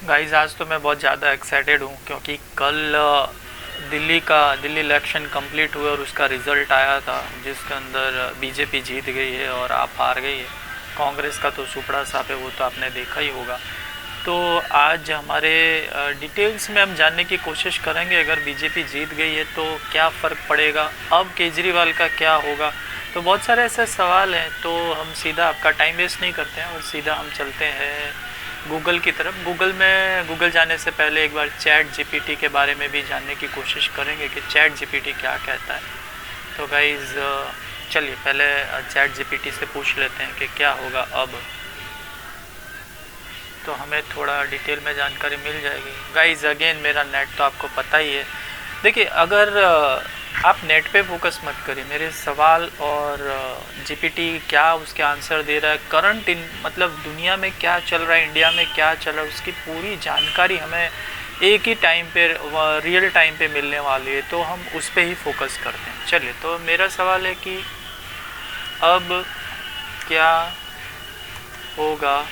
Guys आज तो मैं बहुत ज़्यादा एक्साइटेड हूँ क्योंकि कल दिल्ली इलेक्शन कंप्लीट हुए और उसका रिज़ल्ट आया था जिसके अंदर बीजेपी जीत गई है और आप हार गई है। कांग्रेस का तो सुपड़ा साफ है, वो तो आपने देखा ही होगा। तो आज हमारे डिटेल्स में हम जानने की कोशिश करेंगे, अगर बीजेपी जीत गई है तो क्या फ़र्क पड़ेगा, अब केजरीवाल का क्या होगा। तो बहुत सारे ऐसे सवाल हैं, तो हम सीधा आपका टाइम वेस्ट नहीं करते हैं और सीधा हम चलते हैं गूगल की तरफ। गूगल जाने से पहले एक बार चैट जीपीटी के बारे में भी जानने की कोशिश करेंगे कि चैट जीपीटी क्या कहता है। तो गाइज़ चलिए पहले चैट जीपीटी से पूछ लेते हैं कि क्या होगा अब। तो हमें थोड़ा डिटेल में जानकारी मिल जाएगी। गाइज अगेन मेरा नेट तो आपको पता ही है। देखिए अगर आप नेट पे फोकस मत करिए, मेरे सवाल और जीपीटी क्या उसके आंसर दे रहा है, करंट इन मतलब दुनिया में क्या चल रहा है, इंडिया में क्या चल रहा है, उसकी पूरी जानकारी हमें एक ही टाइम पे रियल टाइम पे मिलने वाली है, तो हम उस पर ही फोकस करते हैं। चलिए, तो मेरा सवाल है कि अब क्या होगा,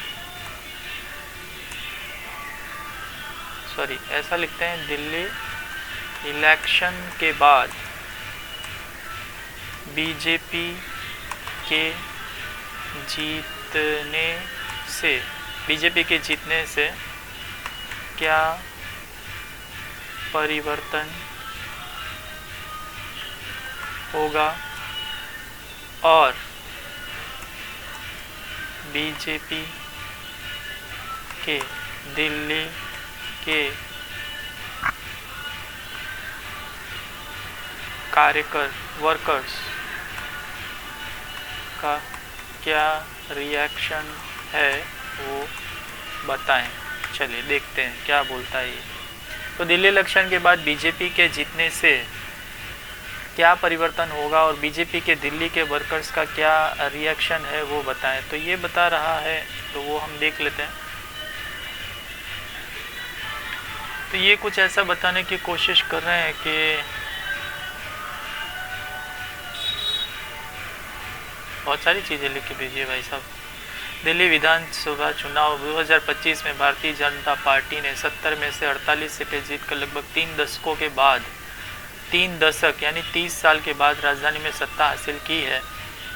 सॉरी ऐसा लिखते हैं, दिल्ली इलेक्शन के बाद बीजेपी के जीतने से क्या परिवर्तन होगा और बीजेपी के दिल्ली के वर्कर्स का क्या रिएक्शन है वो बताएं। चलिए देखते हैं क्या बोलता है ये। तो दिल्ली इलेक्शन के बाद बीजेपी के जीतने से क्या परिवर्तन होगा और बीजेपी के दिल्ली के वर्कर्स का क्या रिएक्शन है वो बताएं। तो ये बता रहा है, तो वो हम देख लेते हैं। तो ये कुछ ऐसा बताने की कोशिश कर रहे हैं कि बहुत सारी चीज़ें लिख के भेजिए भाई साहब। दिल्ली विधानसभा चुनाव 2025 में भारतीय जनता पार्टी ने 70 में से 48 सीटें जीतकर लगभग 3 दशक यानी 30 साल के बाद राजधानी में सत्ता हासिल की है।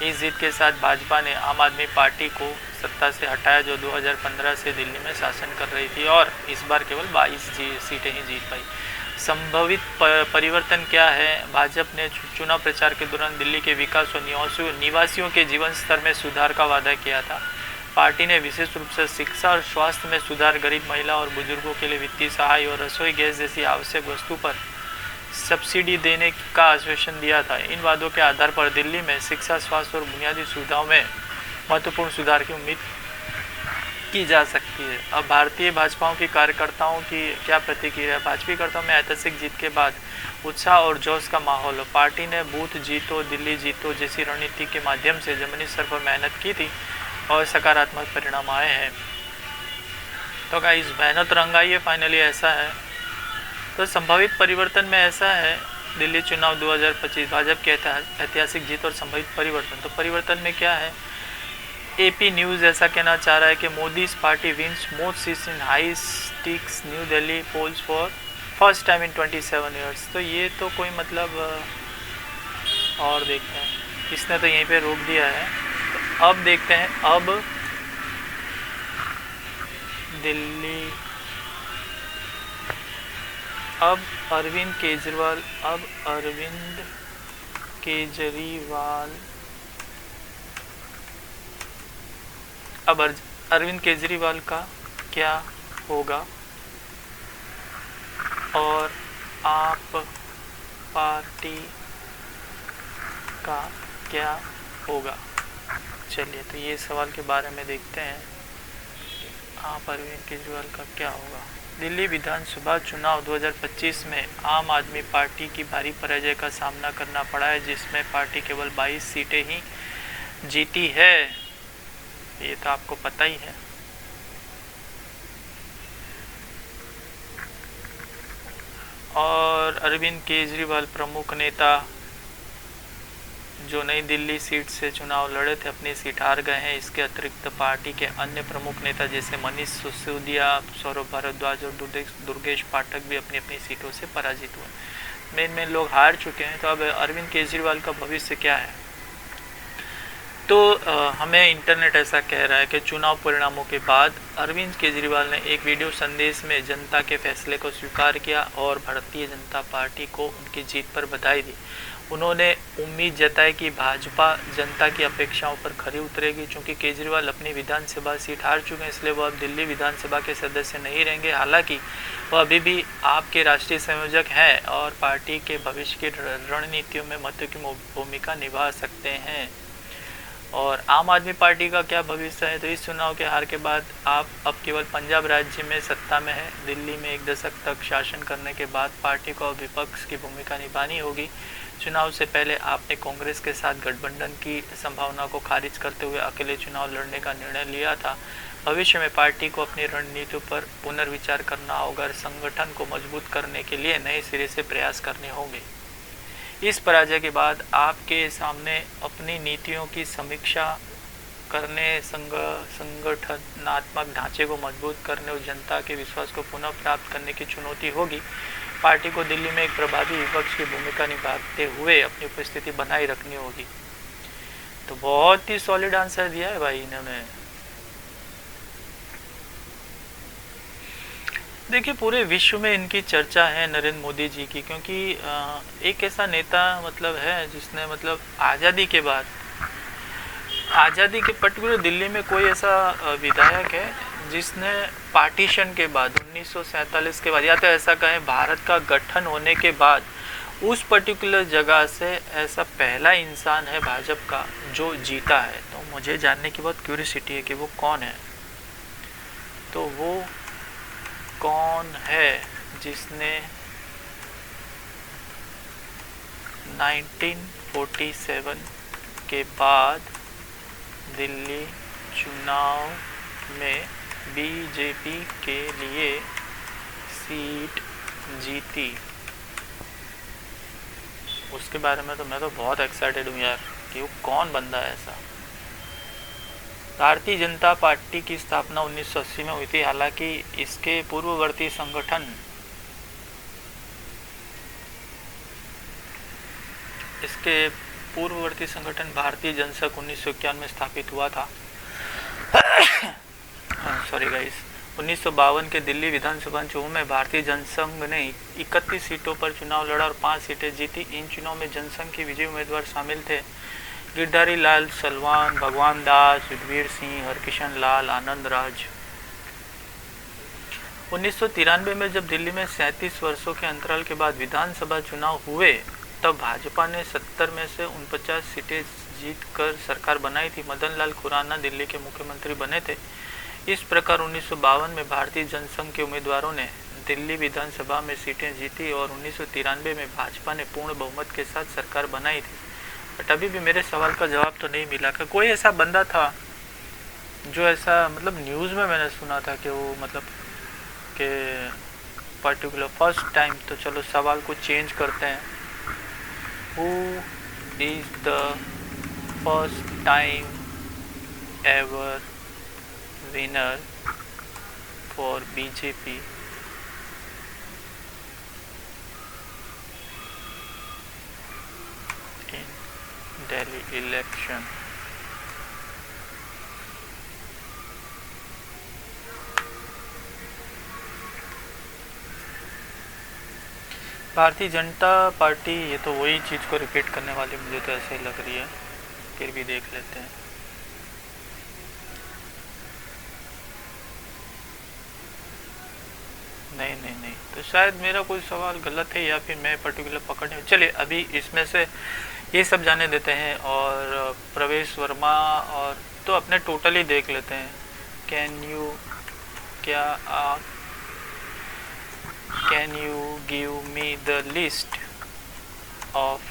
इस जीत के साथ भाजपा ने आम आदमी पार्टी को सत्ता से हटाया, जो 2015 से दिल्ली में शासन कर रही थी और इस बार केवल 22 सीटें ही जीत पाई। संभावित परिवर्तन क्या है? भाजपा ने चुनाव प्रचार के दौरान दिल्ली के विकास और निवासियों के जीवन स्तर में सुधार का वादा किया था। पार्टी ने विशेष रूप से शिक्षा और स्वास्थ्य में सुधार, गरीब महिला और बुजुर्गों के लिए वित्तीय सहाय और रसोई गैस जैसी आवश्यक वस्तु पर सब्सिडी देने का आश्वासन दिया था। इन वादों के आधार पर दिल्ली में शिक्षा, स्वास्थ्य और बुनियादी सुविधाओं में महत्वपूर्ण सुधार की उम्मीद की जा सकती है। अब भारतीय भाजपाओं की कार्यकर्ताओं की क्या प्रतिक्रिया? भाजपा कार्यकर्ताओं में ऐतिहासिक जीत के बाद उत्साह और जोश का माहौल है। पार्टी ने बूथ जीतो दिल्ली जीतो जैसी रणनीति के माध्यम से जमीनी स्तर पर मेहनत की थी और सकारात्मक परिणाम आए हैं। तो गाइस मेहनत रंग आई है फाइनली, ऐसा है। तो संभावित परिवर्तन में ऐसा है, दिल्ली चुनाव 2025 भाजपा की ऐतिहासिक जीत और संभावित परिवर्तन। तो परिवर्तन में क्या है? एपी न्यूज़ ऐसा कहना चाह रहा है कि Modi party wins most seats in high stakes New Delhi polls for first time in 27 years. तो ये तो कोई मतलब और देखते हैं, इसने तो यहीं पे रोक दिया है। तो अब देखते हैं, अब दिल्ली, अब अरविंद केजरीवाल का क्या होगा और आप पार्टी का क्या होगा। चलिए, तो ये सवाल के बारे में देखते हैं, आप अरविंद केजरीवाल का क्या होगा। दिल्ली विधानसभा चुनाव 2025 में आम आदमी पार्टी की भारी पराजय का सामना करना पड़ा है, जिसमें पार्टी केवल 22 सीटें ही जीती है। ये तो आपको पता ही है। और अरविंद केजरीवाल प्रमुख नेता जो नई दिल्ली सीट से चुनाव लड़े थे अपनी सीट हार गए हैं। इसके अतिरिक्त पार्टी के अन्य प्रमुख नेता जैसे मनीष सिसोदिया, सौरभ भारद्वाज और दुर्गेश पाठक भी अपनी अपनी सीटों से पराजित हुए। मेन लोग हार चुके हैं। तो अब अरविंद केजरीवाल का भविष्य क्या है? तो हमें इंटरनेट ऐसा कह रहा है कि चुनाव परिणामों के बाद अरविंद केजरीवाल ने एक वीडियो संदेश में जनता के फैसले को स्वीकार किया और भारतीय जनता पार्टी को उनकी जीत पर बधाई दी। उन्होंने उम्मीद जताई कि भाजपा जनता की अपेक्षाओं पर खरी उतरेगी। चूंकि केजरीवाल अपनी विधानसभा सीट हार चुके हैं, इसलिए वह अब दिल्ली विधानसभा के सदस्य नहीं रहेंगे। हालांकि वह अभी भी आप के राष्ट्रीय संयोजक हैं और पार्टी के भविष्य की रणनीतियों में महत्वपूर्ण भूमिका निभा सकते हैं। और आम आदमी पार्टी का क्या भविष्य है? तो इस चुनाव के हार के बाद आप अब केवल पंजाब राज्य में सत्ता में है। दिल्ली में एक दशक तक शासन करने के बाद पार्टी को विपक्ष की भूमिका निभानी होगी। चुनाव से पहले आपने कांग्रेस के साथ गठबंधन की संभावना को खारिज करते हुए अकेले चुनाव लड़ने का निर्णय लिया था। भविष्य में पार्टी को अपनी रणनीतियों पर पुनर्विचार करना होगा और संगठन को मजबूत करने के लिए नए सिरे से प्रयास करने होंगे। इस पराजय के बाद आपके सामने अपनी नीतियों की समीक्षा करने, संगठनात्मक ढांचे को मजबूत करने और जनता के विश्वास को पुनः प्राप्त करने की चुनौती होगी। पार्टी को दिल्ली में एक प्रभावी विपक्ष की भूमिका निभाते हुए अपनी उपस्थिति बनाए रखनी होगी। तो बहुत ही सॉलिड आंसर दिया है भाई इन्होंने। देखिए, पूरे विश्व में इनकी चर्चा है नरेंद्र मोदी जी की, क्योंकि एक ऐसा नेता है जिसने आज़ादी के बाद, आज़ादी के पर्टिकुलर दिल्ली में कोई ऐसा विधायक है जिसने पार्टीशन के बाद 1947 के बाद, या तो ऐसा कहें भारत का गठन होने के बाद, उस पर्टिकुलर जगह से ऐसा पहला इंसान है भाजपा का जो जीता है। तो मुझे जानने की बहुत क्यूरियोसिटी है कि वो कौन है। तो वो कौन है जिसने 1947 के बाद दिल्ली चुनाव में बीजेपी के लिए सीट जीती? उसके बारे में तो मैं तो बहुत एक्साइटेड हूँ यार कि वो कौन बंदा है ऐसा। भारतीय जनता पार्टी की स्थापना 1980 में हुई थी। हालांकि इसके पूर्ववर्ती संगठन भारतीय जनसंघ 1951 में स्थापित हुआ था। सॉरी गाइस, 1952 के दिल्ली विधानसभा चुनाव में भारतीय जनसंघ ने 31 सीटों पर चुनाव लड़ा और 5 सीटें जीती। इन चुनाव में जनसंघ के विजयी उम्मीदवार शामिल थे गिरधारी लाल सलवान, भगवान दास, युद्धवीर सिंह, हरकिशन लाल, आनंद राज। 1993 में जब दिल्ली में 37 वर्षों के अंतराल के बाद विधानसभा चुनाव हुए, तब भाजपा ने 70 में से 49 सीटें जीतकर सरकार बनाई थी। मदन लाल खुराना दिल्ली के मुख्यमंत्री बने थे। इस प्रकार 1952 में भारतीय जनसंघ के उम्मीदवारों ने दिल्ली विधानसभा में सीटें जीती और 1993 में भाजपा ने पूर्ण बहुमत के साथ सरकार बनाई थी। बट अभी भी मेरे सवाल का जवाब तो नहीं मिला कि कोई ऐसा बंदा था जो ऐसा न्यूज़ में मैंने सुना था कि वो कि पर्टिकुलर फर्स्ट टाइम। तो चलो सवाल को चेंज करते हैं। Who is the first time ever winner for BJP Delhi election? Bharatiya Janata party, ये तो वही चीज़ को रिपीट करने वाली मुझे तो ऐसे ही लग रही है, फिर भी देख लेते हैं। नहीं, तो शायद मेरा कोई सवाल गलत है या फिर मैं पर्टिकुलर पकड़ने। चलिए अभी इसमें से ये सब जाने देते हैं और प्रवेश वर्मा और तो अपने टोटल ही देख लेते हैं। Can you give me the list of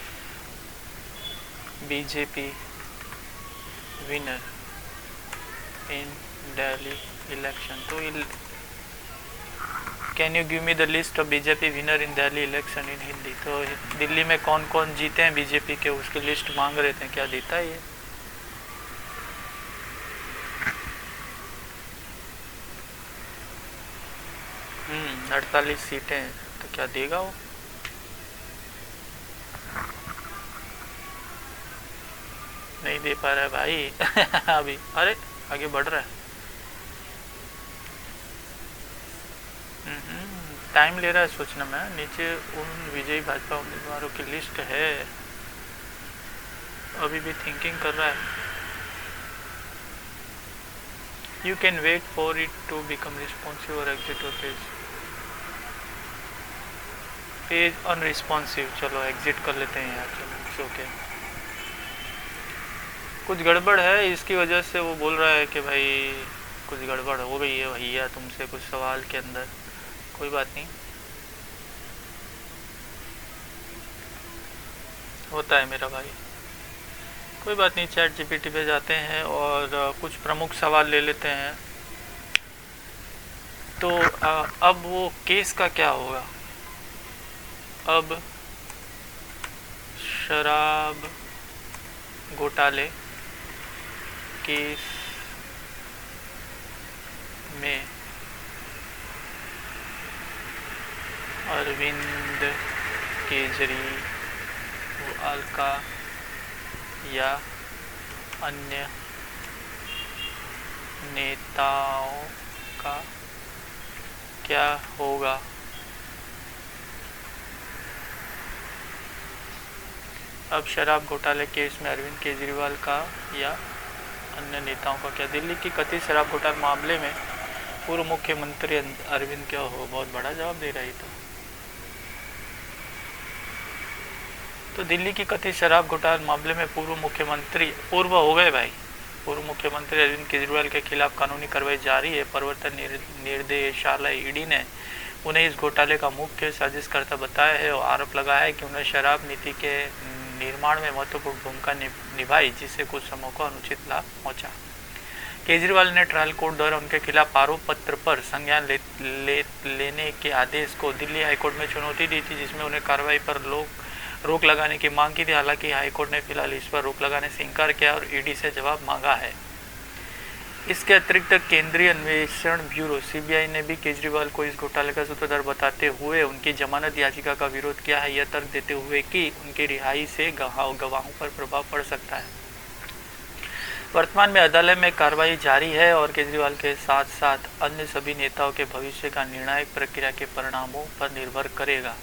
BJP winner in Delhi election? तो can you give me the list of BJP winner in Delhi election in Hindi. तो दिल्ली में कौन कौन जीते हैं बीजेपी के, उसकी लिस्ट मांग रहे थे, क्या देता है ये? 48 सीटें हैं, तो क्या देगा वो? नहीं दे पा रहा है भाई अभी अरे आगे बढ़ रहा है, टाइम ले रहा है सोचने में। नीचे उन विजयी भाजपा उम्मीदवारों की लिस्ट है, अभी भी थिंकिंग कर रहा है। You can wait for it to become responsive और एग्जिट और पेज अनरिस्पॉन्सिव। चलो एग्जिट कर लेते हैं यार, चलो इट्स ओके। कुछ गड़बड़ है, इसकी वजह से वो बोल रहा है कि भाई कुछ गड़बड़ हो गई है भैया तुमसे कुछ सवाल के अंदर। कोई बात नहीं, होता है मेरा भाई, कोई बात नहीं। चैट जीपीटी पे जाते हैं और कुछ प्रमुख सवाल ले लेते हैं। तो अब वो केस का क्या होगा? अब शराब घोटाले केस में अरविंद केजरीवाल का या अन्य नेताओं का क्या होगा? अब शराब घोटाले केस में अरविंद केजरीवाल का या अन्य नेताओं का क्या? दिल्ली की कथित शराब घोटाले मामले में पूर्व मुख्यमंत्री अरविंद क्या हो? बहुत बड़ा जवाब दे रही तो दिल्ली की कथित शराब घोटाले मामले में पूर्व हो गए भाई, पूर्व मुख्यमंत्री अरविंद केजरीवाल के खिलाफ कानूनी कार्रवाई जारी है। प्रवर्तन निर्देशालय ईडी ने उन्हें इस घोटाले का मुख्य साजिशकर्ता बताया है और आरोप लगाया है कि उन्हें शराब नीति के निर्माण में महत्वपूर्ण भूमिका निभाई, जिससे कुछ समूह को अनुचित लाभ पहुंचा। केजरीवाल ने ट्रायल कोर्ट द्वारा उनके खिलाफ आरोप पत्र पर संज्ञान लेने के आदेश को दिल्ली हाईकोर्ट में चुनौती दी थी, जिसमें उन्हें कार्रवाई पर रोक लगाने की मांग की थी। हालांकि हाईकोर्ट ने फिलहाल इस पर रोक लगाने से इनकार किया और ईडी से जवाब मांगा है। इसके अतिरिक्त केंद्रीय अन्वेषण ब्यूरो सीबीआई ने भी केजरीवाल को इस घोटाले का सूत्रधार बताते हुए उनकी जमानत याचिका का विरोध किया है, यह तर्क देते हुए कि उनकी रिहाई से गवाहों पर प्रभाव पड़ सकता है। वर्तमान में अदालत में कार्रवाई जारी है और केजरीवाल के साथ साथ अन्य सभी नेताओं के भविष्य का निर्णायक प्रक्रिया के परिणामों पर निर्भर करेगा।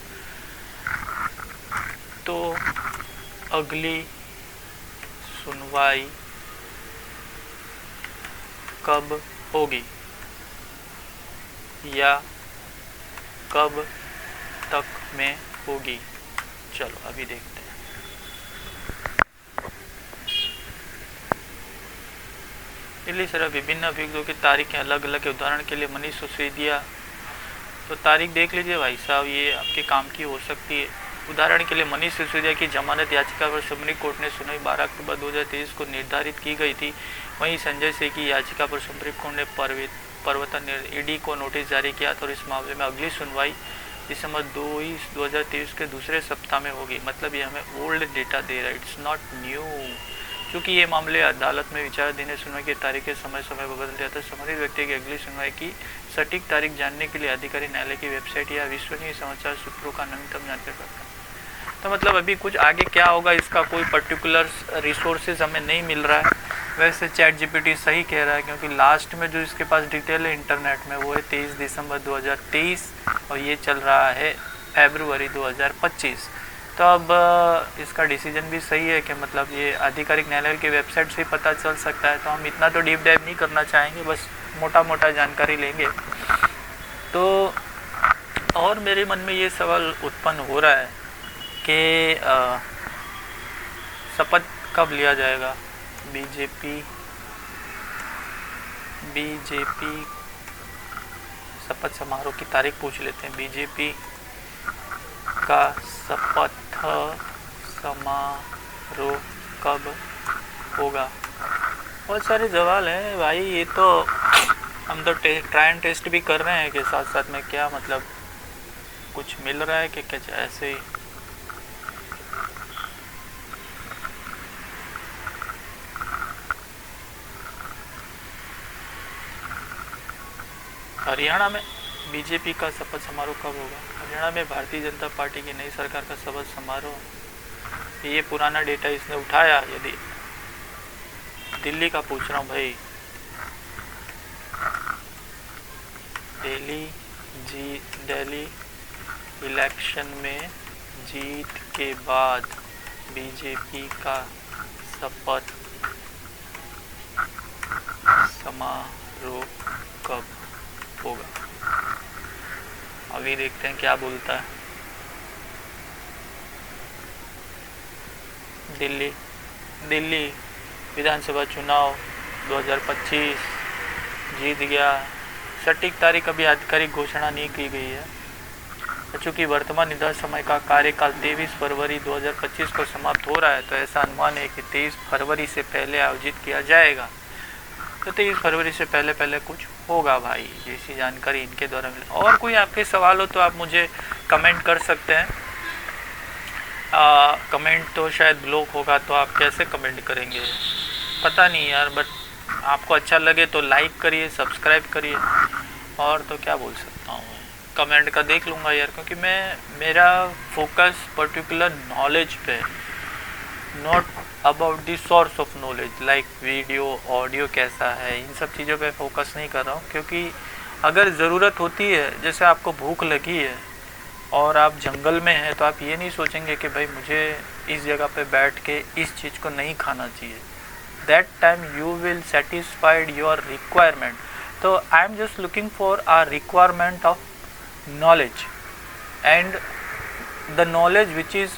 तो अगली सुनवाई कब होगी या कब तक में होगी? चलो अभी देखते हैं। दिल्ली शराब विभिन्न अभियुक्तों की तारीखें अलग अलग है। उदाहरण के लिए मनीष सिसोदिया, तो तारीख देख लीजिए भाई साहब, ये आपके काम की हो सकती है। उदाहरण के लिए मनीष सिसोदिया की जमानत याचिका पर सुप्रीम कोर्ट ने सुनवाई 12 अक्टूबर 2023 को निर्धारित की गई थी। वहीं संजय सिंह की याचिका पर सुप्रीम कोर्ट ने प्रवर्तन ईडी को नोटिस जारी किया था और इस मामले में अगली सुनवाई दिसंबर 2023 के दूसरे सप्ताह में होगी। मतलब ये हमें ओल्ड डेटा दे रहा है, इट्स नॉट न्यू। क्योंकि ये मामले अदालत में विचाराधीन सुनवाई की तारीखें समय समय पर बदल जाता है। संबंधित व्यक्ति की अगली सुनवाई की सटीक तारीख जानने के लिए अधिकारी न्यायालय की वेबसाइट या विश्वसनीय समाचार सूत्रों का नवीनतम जानकारी प्राप्त। तो मतलब अभी कुछ आगे क्या होगा इसका कोई पर्टिकुलर रिसोर्सेज हमें नहीं मिल रहा है। वैसे चैट जीपीटी सही कह रहा है, क्योंकि लास्ट में जो इसके पास डिटेल है इंटरनेट में वो है 23 दिसंबर 2023 और ये चल रहा है फरवरी 2025। तो अब इसका डिसीजन भी सही है कि मतलब ये आधिकारिक न्यायालय की वेबसाइट से ही पता चल सकता है। तो हम इतना तो डीप डाइव नहीं करना चाहेंगे, बस मोटा मोटा जानकारी लेंगे। तो और मेरे मन में ये सवाल उत्पन्न हो रहा है कि शपथ कब लिया जाएगा? बीजेपी शपथ समारोह की तारीख पूछ लेते हैं। बीजेपी का शपथ समारोह कब होगा? बहुत सारे सवाल हैं भाई, ये तो हम तो ट्राई एंड टेस्ट भी कर रहे हैं कि साथ साथ में क्या मतलब कुछ मिल रहा है कि क्या ऐसे ही। हरियाणा में बीजेपी का शपथ समारोह कब होगा? हरियाणा में भारतीय जनता पार्टी की नई सरकार का शपथ समारोह, ये पुराना डेटा इसने उठाया। यदि दिल्ली का पूछ रहा हूँ भाई, दिल्ली इलेक्शन में जीत के बाद बीजेपी का शपथ समारोह कब होगा? अभी देखते हैं क्या बोलता है। दिल्ली विधानसभा चुनाव 2025 जीत गया। सटीक तारीख अभी आधिकारिक घोषणा नहीं की गई है। चूँकि वर्तमान विधान समय का कार्यकाल 23 फरवरी 2025 को समाप्त हो रहा है, तो ऐसा अनुमान है कि 23 फरवरी से पहले आयोजित किया जाएगा। तो 23 फरवरी से पहले कुछ होगा भाई, जैसी जानकारी इनके द्वारा मिली। और कोई आपके सवाल हो तो आप मुझे कमेंट कर सकते हैं। कमेंट तो शायद ब्लॉक होगा, तो आप कैसे कमेंट करेंगे पता नहीं यार, बट आपको अच्छा लगे तो लाइक करिए, सब्सक्राइब करिए। और तो क्या बोल सकता हूँ, कमेंट का देख लूँगा यार, क्योंकि मेरा फोकस पर्टिकुलर नॉलेज पे, not about the source of knowledge like video audio कैसा है, इन सब चीज़ों पे फोकस नहीं कर रहा हूँ। क्योंकि अगर ज़रूरत होती है, जैसे आपको भूख लगी है और आप जंगल में हैं, तो आप ये नहीं सोचेंगे कि भाई मुझे इस जगह पे बैठ के इस चीज़ को नहीं खाना चाहिए। That time you will satisfied your requirement. तो I am just looking for a requirement of knowledge and the knowledge which is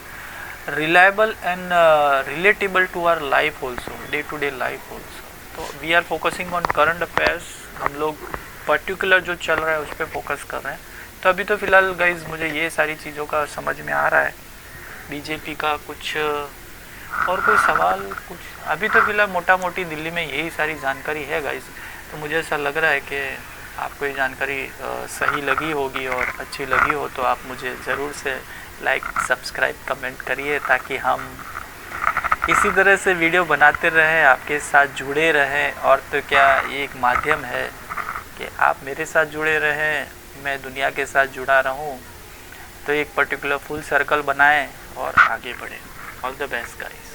reliable and relatable to our life also, day to day life also. तो we are focusing on current affairs, हम लोग particular जो चल रहा है उस पर focus कर रहे हैं। तो अभी तो फ़िलहाल गाइज मुझे ये सारी चीज़ों का समझ में आ रहा है। बीजेपी का कुछ और कोई सवाल कुछ, अभी तो फ़िलहाल मोटा मोटी दिल्ली में यही सारी जानकारी है गाइज। तो मुझे ऐसा लग रहा है कि आपको ये जानकारी सही लगी होगी, और अच्छी लगी हो तो आप मुझे ज़रूर से लाइक सब्सक्राइब कमेंट करिए, ताकि हम इसी तरह से वीडियो बनाते रहें, आपके साथ जुड़े रहें। और तो क्या, ये एक माध्यम है कि आप मेरे साथ जुड़े रहें, मैं दुनिया के साथ जुड़ा रहूं। तो एक पर्टिकुलर फुल सर्कल बनाएं और आगे बढ़ें। All the best guys.